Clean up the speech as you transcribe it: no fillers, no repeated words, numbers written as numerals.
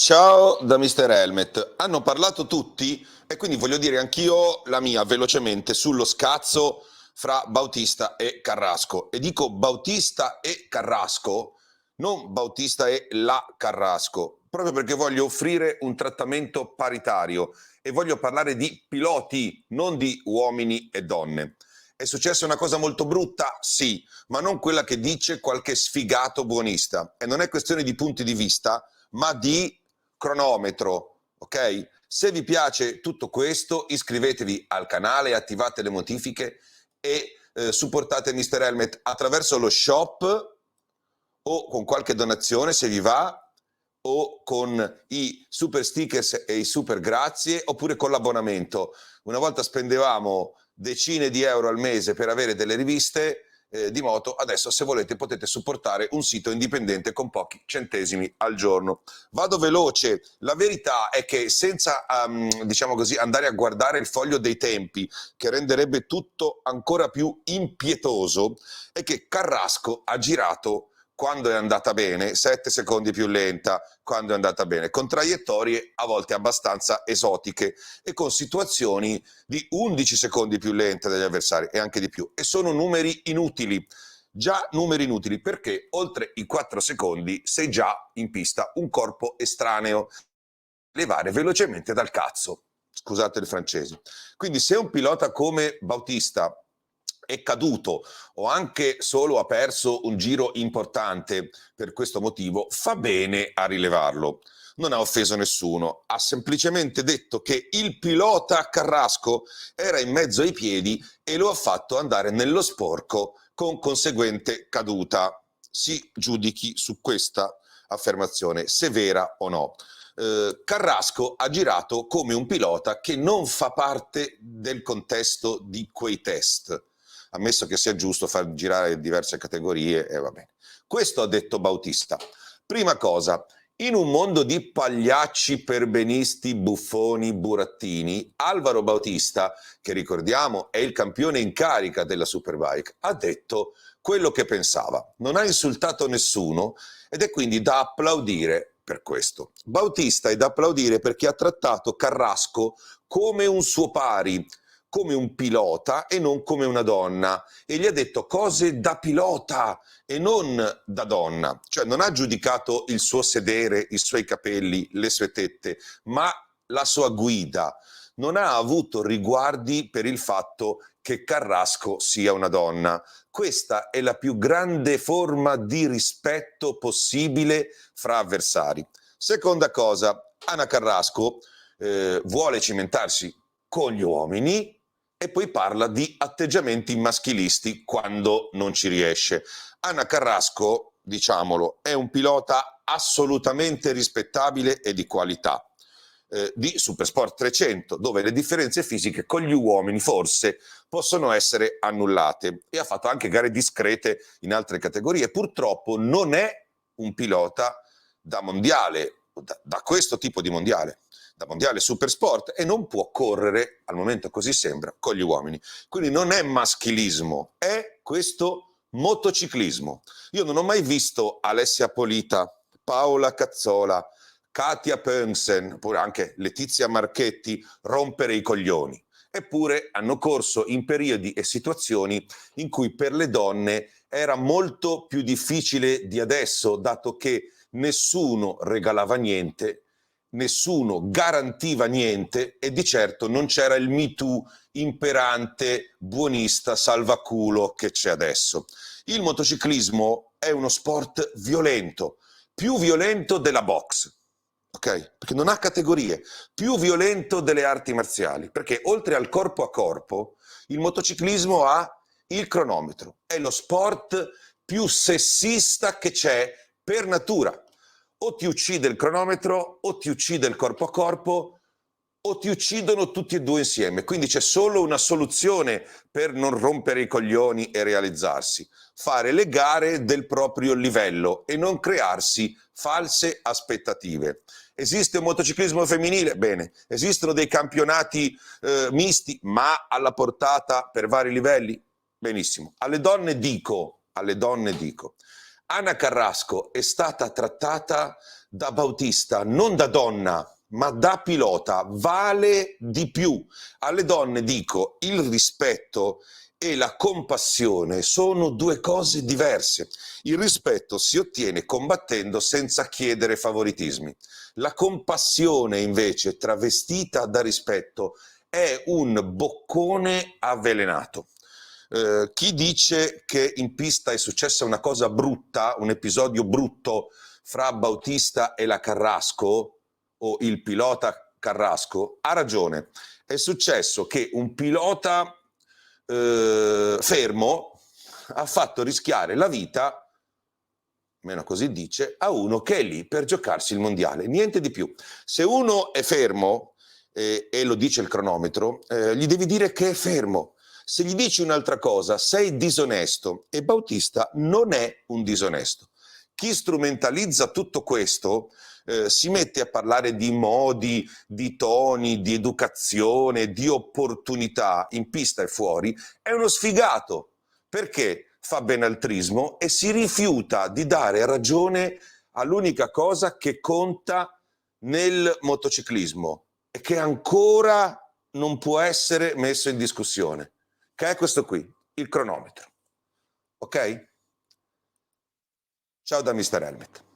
Ciao da Mr. Helmet. Hanno parlato tutti e quindi voglio dire anch'io la mia velocemente sullo scazzo fra Bautista e Carrasco. E dico Bautista e Carrasco, non Bautista e la Carrasco, proprio perché voglio offrire un trattamento paritario e voglio parlare di piloti, non di uomini e donne. È successa una cosa molto brutta? Sì, ma non quella che dice qualche sfigato buonista. E non è questione di punti di vista, ma di cronometro, ok? Se vi piace tutto questo, iscrivetevi al canale, attivate le notifiche e supportate Mr. Helmet attraverso lo shop o con qualche donazione se vi va, o con i super stickers e i super grazie, oppure con l'abbonamento. Una volta spendevamo decine di euro al mese per avere delle riviste di moto, adesso se volete potete supportare un sito indipendente con pochi centesimi al giorno. Vado veloce, la verità è che senza diciamo così, andare a guardare il foglio dei tempi, che renderebbe tutto ancora più impietoso, è che Carrasco ha girato quando è andata bene, 7 secondi più lenta quando è andata bene, con traiettorie a volte abbastanza esotiche e con situazioni di 11 secondi più lente degli avversari e anche di più. E sono numeri inutili, già numeri inutili perché oltre i 4 secondi sei già in pista, un corpo estraneo, levare velocemente dal cazzo. Scusate il francese. Quindi se un pilota come Bautista è caduto o anche solo ha perso un giro importante per questo motivo, fa bene a rilevarlo. Non ha offeso nessuno, ha semplicemente detto che il pilota Carrasco era in mezzo ai piedi e lo ha fatto andare nello sporco con conseguente caduta. Si giudichi su questa affermazione, se vera o no. Carrasco ha girato come un pilota che non fa parte del contesto di quei test, ammesso che sia giusto far girare diverse categorie e va bene. Questo ha detto Bautista. Prima cosa, in un mondo di pagliacci, perbenisti, buffoni, burattini, Alvaro Bautista, che ricordiamo è il campione in carica della Superbike, ha detto quello che pensava. Non ha insultato nessuno ed è quindi da applaudire per questo. Bautista è da applaudire perché ha trattato Carrasco come un suo pari, come un pilota e non come una donna, e gli ha detto cose da pilota e non da donna, cioè non ha giudicato il suo sedere, i suoi capelli, le sue tette, ma la sua guida. Non ha avuto riguardi per il fatto che Carrasco sia una donna. Questa è la più grande forma di rispetto possibile fra avversari. Seconda cosa, Anna Carrasco vuole cimentarsi con gli uomini e poi parla di atteggiamenti maschilisti quando non ci riesce. Anna Carrasco, diciamolo, è un pilota assolutamente rispettabile e di qualità. Di Supersport 300, dove le differenze fisiche con gli uomini forse possono essere annullate, e ha fatto anche gare discrete in altre categorie. Purtroppo non è un pilota da mondiale, da questo tipo di mondiale, da mondiale Supersport, e non può correre, al momento così sembra, con gli uomini. Quindi non è maschilismo, è questo motociclismo. Io non ho mai visto Alessia Polita, Paola Cazzola, Katia Pönsen, oppure anche Letizia Marchetti rompere i coglioni. Eppure hanno corso in periodi e situazioni in cui per le donne era molto più difficile di adesso, dato che nessuno regalava niente, nessuno garantiva niente e di certo non c'era il Me Too imperante, buonista, salvaculo che c'è adesso. Il motociclismo è uno sport violento, più violento della box, ok? Perché non ha categorie, più violento delle arti marziali, perché oltre al corpo a corpo, il motociclismo ha il cronometro, è lo sport più sessista che c'è per natura. O ti uccide il cronometro, o ti uccide il corpo a corpo, o ti uccidono tutti e due insieme. Quindi c'è solo una soluzione per non rompere i coglioni e realizzarsi: fare le gare del proprio livello e non crearsi false aspettative. Esiste un motociclismo femminile? Bene. Esistono dei campionati misti, ma alla portata per vari livelli? Benissimo. Alle donne dico, Anna Carrasco è stata trattata da Bautista, non da donna, ma da pilota, vale di più. Alle donne dico, il rispetto e la compassione sono due cose diverse. Il rispetto si ottiene combattendo senza chiedere favoritismi. La compassione, invece, travestita da rispetto, è un boccone avvelenato. Chi dice che in pista è successa una cosa brutta, un episodio brutto fra Bautista e la Carrasco, o il pilota Carrasco, ha ragione. È successo che un pilota fermo ha fatto rischiare la vita, meno così dice, a uno che è lì per giocarsi il mondiale, niente di più. Se uno è fermo, e lo dice il cronometro, gli devi dire che è fermo. Se gli dici un'altra cosa, sei disonesto, e Bautista non è un disonesto. Chi strumentalizza tutto questo si mette a parlare di modi, di toni, di educazione, di opportunità in pista e fuori, è uno sfigato, perché fa benaltrismo e si rifiuta di dare ragione all'unica cosa che conta nel motociclismo e che ancora non può essere messo in discussione, che è questo qui, il cronometro. Ok? Ciao da Mr. Helmet.